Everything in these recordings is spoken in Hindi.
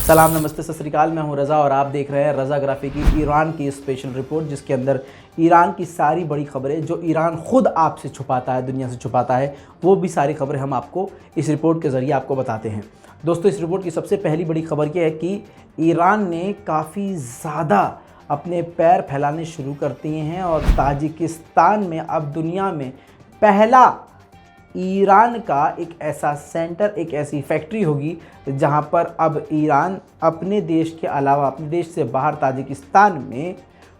सलाम, नमस्ते, सत श्री अकाल। मैं हूं रज़ा और आप देख रहे हैं रज़ाग्राफी की ईरान की स्पेशल रिपोर्ट, जिसके अंदर ईरान की सारी बड़ी खबरें जो ईरान खुद आपसे छुपाता है, दुनिया से छुपाता है, वो भी सारी खबरें हम आपको इस रिपोर्ट के ज़रिए आपको बताते हैं। दोस्तों, इस रिपोर्ट की सबसे पहली बड़ी खबर यह है कि ईरान ने काफ़ी ज़्यादा अपने पैर फैलाने शुरू कर दिए हैं और ताजिकिस्तान में अब दुनिया में पहला ईरान का एक ऐसा सेंटर, एक ऐसी फैक्ट्री होगी जहां पर अब ईरान अपने देश के अलावा अपने देश से बाहर ताजिकिस्तान में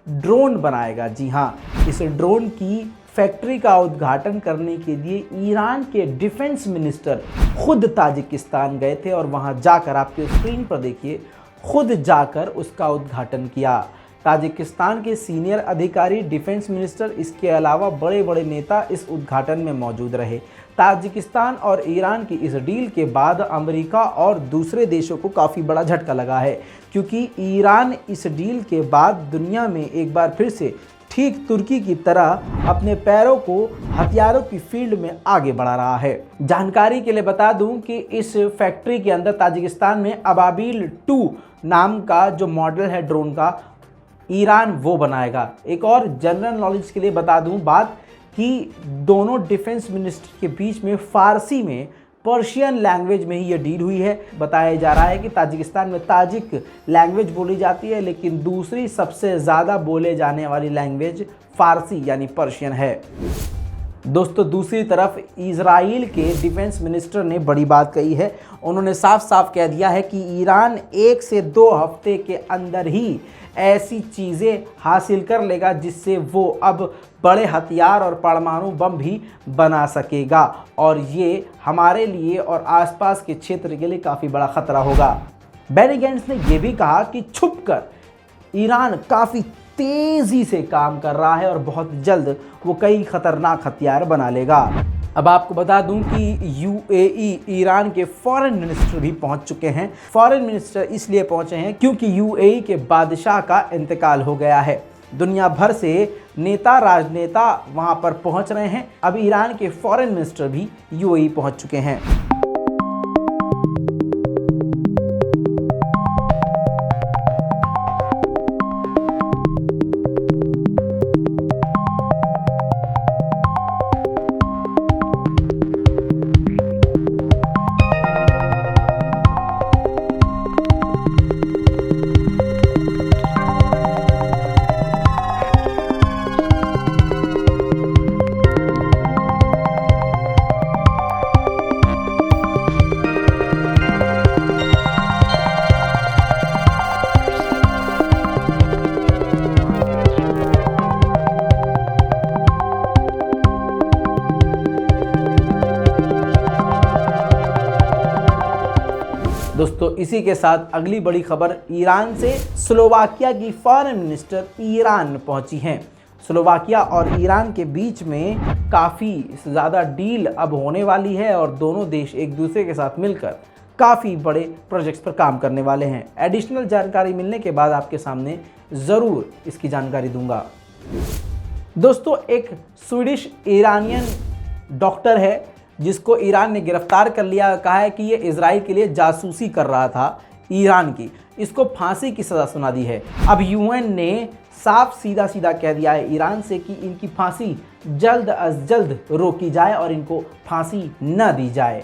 ड्रोन बनाएगा। जी हां, इस ड्रोन की फैक्ट्री का उद्घाटन करने के लिए ईरान के डिफेंस मिनिस्टर खुद ताजिकिस्तान गए थे और वहां जाकर, आपके स्क्रीन पर देखिए, खुद जाकर उसका उद्घाटन किया। ताजिकिस्तान के सीनियर अधिकारी, डिफेंस मिनिस्टर, इसके अलावा बड़े बड़े नेता इस उद्घाटन में मौजूद रहे। ताजिकिस्तान और ईरान की इस डील के बाद अमेरिका और दूसरे देशों को काफ़ी बड़ा झटका लगा है, क्योंकि ईरान इस डील के बाद दुनिया में एक बार फिर से ठीक तुर्की की तरह अपने पैरों को हथियारों की फील्ड में आगे बढ़ा रहा है। जानकारी के लिए बता दूं कि इस फैक्ट्री के अंदर ताजिकिस्तान में अबाबिल 2 नाम का जो मॉडल है ड्रोन का, ईरान वो बनाएगा। एक और जनरल नॉलेज के लिए बता दूं बात कि दोनों डिफेंस मिनिस्टर के बीच में फ़ारसी में, पर्शियन लैंग्वेज में ही ये डील हुई है। बताया जा रहा है कि ताजिकिस्तान में ताजिक लैंग्वेज बोली जाती है, लेकिन दूसरी सबसे ज़्यादा बोले जाने वाली लैंग्वेज फ़ारसी यानी पर्शियन है। दोस्तों, दूसरी तरफ इजराइल के डिफेंस मिनिस्टर ने बड़ी बात कही है। उन्होंने साफ साफ कह दिया है कि ईरान 1 से 2 हफ्ते के अंदर ही ऐसी चीज़ें हासिल कर लेगा जिससे वो अब बड़े हथियार और परमाणु बम भी बना सकेगा, और ये हमारे लिए और आसपास के क्षेत्र के लिए काफ़ी बड़ा खतरा होगा। बेनी गैंट्स ने यह भी कहा कि छुपकर ईरान काफ़ी तेज़ी से काम कर रहा है और बहुत जल्द वो कई खतरनाक हथियार बना लेगा। अब आपको बता दूं कि यूएई, ईरान के फॉरेन मिनिस्टर भी पहुंच चुके हैं। फॉरेन मिनिस्टर इसलिए पहुंचे हैं क्योंकि यूएई के बादशाह का इंतकाल हो गया है। दुनिया भर से नेता, राजनेता वहां पर पहुंच रहे हैं। अब ईरान के फॉरेन मिनिस्टर भी यूएई पहुंच चुके हैं। दोस्तों, इसी के साथ अगली बड़ी खबर, ईरान से स्लोवाकिया की फॉरेन मिनिस्टर ईरान पहुंची हैं। स्लोवाकिया और ईरान के बीच में काफ़ी ज़्यादा डील अब होने वाली है और दोनों देश एक दूसरे के साथ मिलकर काफ़ी बड़े प्रोजेक्ट्स पर काम करने वाले हैं। एडिशनल जानकारी मिलने के बाद आपके सामने ज़रूर इसकी जानकारी दूंगा। दोस्तों, एक स्वीडिश ईरानियन डॉक्टर है जिसको ईरान ने गिरफ्तार कर लिया। कहा है कि ये इजराइल के लिए जासूसी कर रहा था ईरान की। इसको फांसी की सज़ा सुना दी है। अब यूएन ने साफ सीधा सीधा कह दिया है ईरान से कि इनकी फांसी जल्द अज जल्द रोकी जाए और इनको फांसी न दी जाए।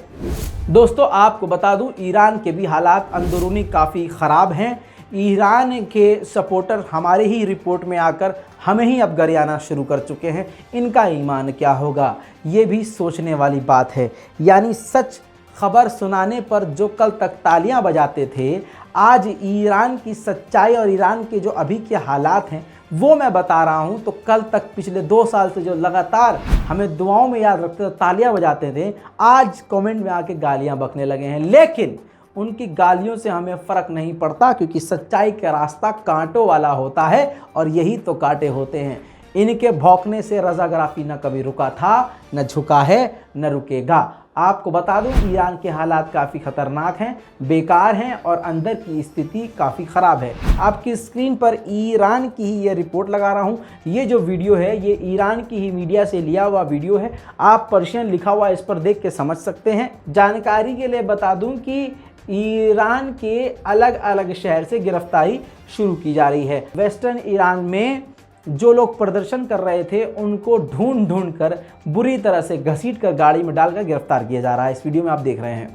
दोस्तों, आपको बता दूं, ईरान के भी हालात अंदरूनी काफ़ी ख़राब हैं। ईरान के सपोर्टर हमारे ही रिपोर्ट में आकर हमें ही अब गरियाना शुरू कर चुके हैं। इनका ईमान क्या होगा, ये भी सोचने वाली बात है। यानी सच खबर सुनाने पर जो कल तक तालियां बजाते थे, आज ईरान की सच्चाई और ईरान के जो अभी के हालात हैं वो मैं बता रहा हूं, तो कल तक पिछले 2 साल से जो लगातार हमें दुआओं में याद रखते थे, तालियां बजाते थे, आज कमेंट में आके गालियां बकने लगे हैं। लेकिन उनकी गालियों से हमें फ़र्क नहीं पड़ता, क्योंकि सच्चाई का रास्ता कांटों वाला होता है और यही तो कांटे होते हैं। इनके भौंकने से रज़ाग्राफी न कभी रुका था, न झुका है, न रुकेगा। आपको बता दूं, ईरान के हालात काफ़ी ख़तरनाक हैं, बेकार हैं और अंदर की स्थिति काफ़ी ख़राब है। आपकी स्क्रीन पर ईरान की ही ये रिपोर्ट लगा रहा हूं। ये जो वीडियो है ये ईरान की ही मीडिया से लिया हुआ वीडियो है। आप पर्शियन लिखा हुआ इस पर देख के समझ सकते हैं। जानकारी के लिए बता दूं कि ईरान के अलग अलग शहर से गिरफ्तारी शुरू की जा रही है। वेस्टर्न ईरान में जो लोग प्रदर्शन कर रहे थे उनको ढूंढ ढूंढ कर बुरी तरह से घसीट कर गाड़ी में डालकर गिरफ्तार किया जा रहा है। इस वीडियो में आप देख रहे हैं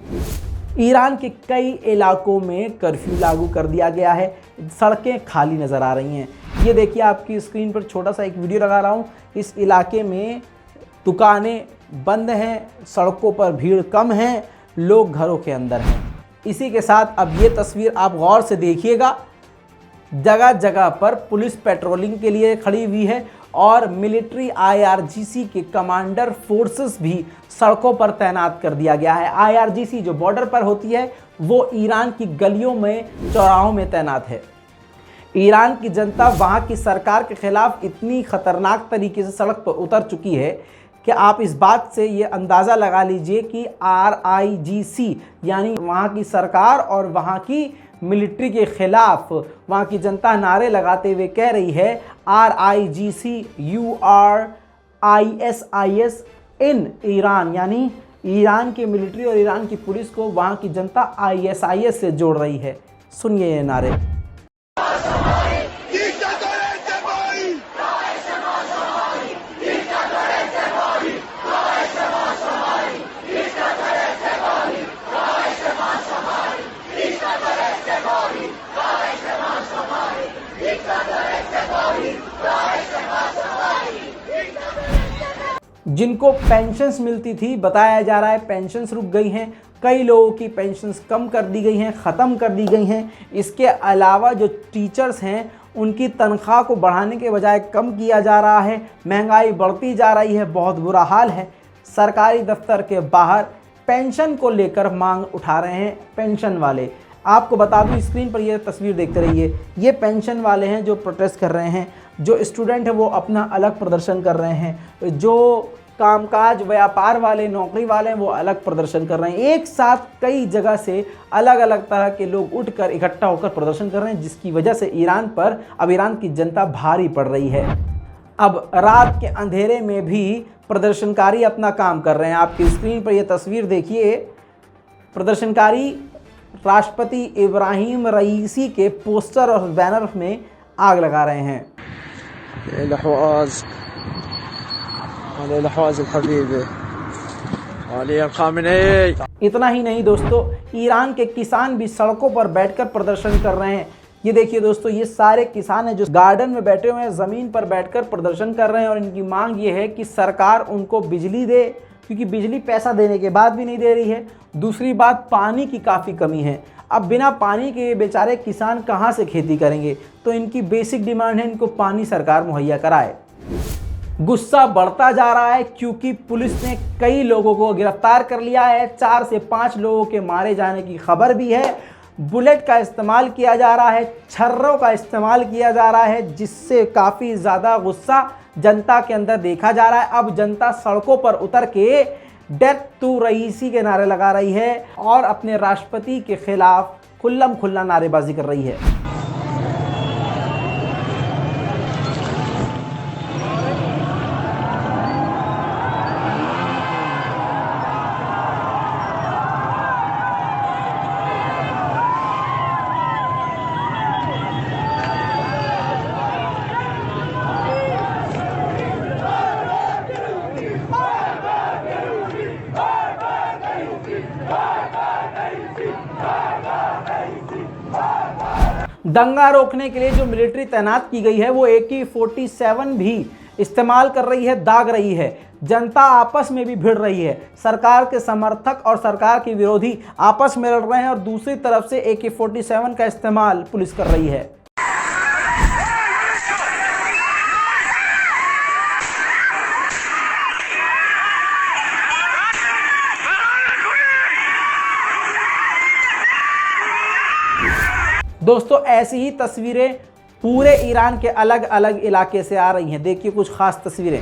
ईरान के कई इलाकों में कर्फ्यू लागू कर दिया गया है। सड़कें खाली नज़र आ रही हैं। ये देखिए, आपकी स्क्रीन पर छोटा सा एक वीडियो लगा रहा हूँ। इस इलाके में दुकानें बंद हैं, सड़कों पर भीड़ कम है, लोग घरों के अंदर हैं। इसी के साथ अब ये तस्वीर आप गौर से देखिएगा, जगह जगह पर पुलिस पेट्रोलिंग के लिए खड़ी हुई है और मिलिट्री IRGC के कमांडर फोर्सेस भी सड़कों पर तैनात कर दिया गया है। IRGC जो बॉर्डर पर होती है वो ईरान की गलियों में, चौराहों में तैनात है। ईरान की जनता वहाँ की सरकार के खिलाफ इतनी खतरनाक तरीके से सड़क पर उतर चुकी है कि आप इस बात से ये अंदाज़ा लगा लीजिए कि RIGC यानी वहाँ की सरकार और वहाँ की मिलिट्री के खिलाफ वहाँ की जनता नारे लगाते हुए कह रही है RIGC URISIS इन ईरान, यानी ईरान के मिलिट्री और ईरान की पुलिस को वहाँ की जनता ISIS से जोड़ रही है। सुनिए ये नारे। जिनको पेंशन्स मिलती थी, बताया जा रहा है पेंशन्स रुक गई हैं। कई लोगों की पेंशन्स कम कर दी गई हैं, ख़त्म कर दी गई हैं। इसके अलावा जो टीचर्स हैं उनकी तनख्वाह को बढ़ाने के बजाय कम किया जा रहा है। महंगाई बढ़ती जा रही है, बहुत बुरा हाल है। सरकारी दफ्तर के बाहर पेंशन को लेकर मांग उठा रहे हैं पेंशन वाले। आपको बता दूं, स्क्रीन पर ये तस्वीर देखते रहिए। ये पेंशन वाले हैं जो प्रोटेस्ट कर रहे हैं। जो स्टूडेंट है वो अपना अलग प्रदर्शन कर रहे हैं। जो कामकाज व्यापार वाले, नौकरी वाले हैं वो अलग प्रदर्शन कर रहे हैं। एक साथ कई जगह से अलग अलग तरह के लोग उठकर इकट्ठा होकर प्रदर्शन कर रहे हैं, जिसकी वजह से ईरान पर अब ईरान की जनता भारी पड़ रही है। अब रात के अंधेरे में भी प्रदर्शनकारी अपना काम कर रहे हैं। आपकी स्क्रीन पर यह तस्वीर देखिए। प्रदर्शनकारी राष्ट्रपति इब्राहिम रईसी के पोस्टर और बैनर में आग लगा रहे हैं। इतना ही नहीं दोस्तों, ईरान के किसान भी सड़कों पर बैठकर प्रदर्शन कर रहे हैं। ये देखिए दोस्तों, ये सारे किसान हैं जो गार्डन में बैठे हुए हैं, ज़मीन पर बैठकर प्रदर्शन कर रहे हैं और इनकी मांग ये है कि सरकार उनको बिजली दे, क्योंकि बिजली पैसा देने के बाद भी नहीं दे रही है। दूसरी बात, पानी की काफ़ी कमी है। अब बिना पानी के बेचारे किसान कहाँ से खेती करेंगे, तो इनकी बेसिक डिमांड है इनको पानी सरकार मुहैया कराए। गुस्सा बढ़ता जा रहा है क्योंकि पुलिस ने कई लोगों को गिरफ्तार कर लिया है। 4 से 5 लोगों के मारे जाने की खबर भी है। बुलेट का इस्तेमाल किया जा रहा है, छर्रों का इस्तेमाल किया जा रहा है, जिससे काफ़ी ज़्यादा गुस्सा जनता के अंदर देखा जा रहा है। अब जनता सड़कों पर उतर के डेथ टू रईसी के नारे लगा रही है और अपने राष्ट्रपति के खिलाफ खुल्लम खुल्ला नारेबाजी कर रही है। दंगा रोकने के लिए जो मिलिट्री तैनात की गई है वो AK-47 भी इस्तेमाल कर रही है, दाग रही है। जनता आपस में भी भिड़ रही है। सरकार के समर्थक और सरकार के विरोधी आपस में लड़ रहे हैं और दूसरी तरफ से AK-47 का इस्तेमाल पुलिस कर रही है। दोस्तों, ऐसी ही तस्वीरें पूरे ईरान के अलग अलग इलाके से आ रही हैं। देखिए कुछ खास तस्वीरें।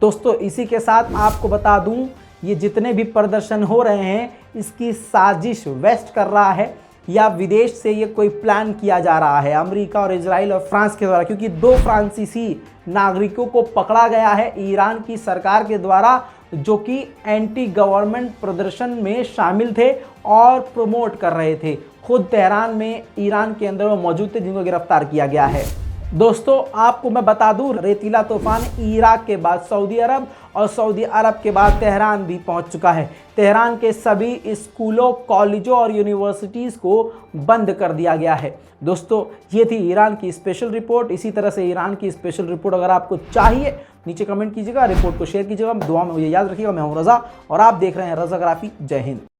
दोस्तों इसी के साथ आपको बता दूं, ये जितने भी प्रदर्शन हो रहे हैं इसकी साजिश वेस्ट कर रहा है या विदेश से ये कोई प्लान किया जा रहा है, अमेरिका और इजराइल और फ्रांस के द्वारा, क्योंकि 2 फ्रांसीसी नागरिकों को पकड़ा गया है ईरान की सरकार के द्वारा जो कि एंटी गवर्नमेंट प्रदर्शन में शामिल थे और प्रमोट कर रहे थे। खुद तेहरान में ईरान के अंदर वो मौजूद थे जिनको गिरफ्तार किया गया है। दोस्तों आपको मैं बता दूं, रेतीला तूफान इराक के बाद सऊदी अरब और सऊदी अरब के बाद तेहरान भी पहुंच चुका है। तेहरान के सभी स्कूलों, कॉलेजों और यूनिवर्सिटीज़ को बंद कर दिया गया है। दोस्तों ये थी ईरान की स्पेशल रिपोर्ट। इसी तरह से ईरान की स्पेशल रिपोर्ट अगर आपको चाहिए नीचे कमेंट कीजिएगा, रिपोर्ट को शेयर कीजिएगा। दुआ में मुझे याद रखिएगा। मैं हूं रज़ा और आप देख रहे हैं रज़ाग्राफी। जय हिंद।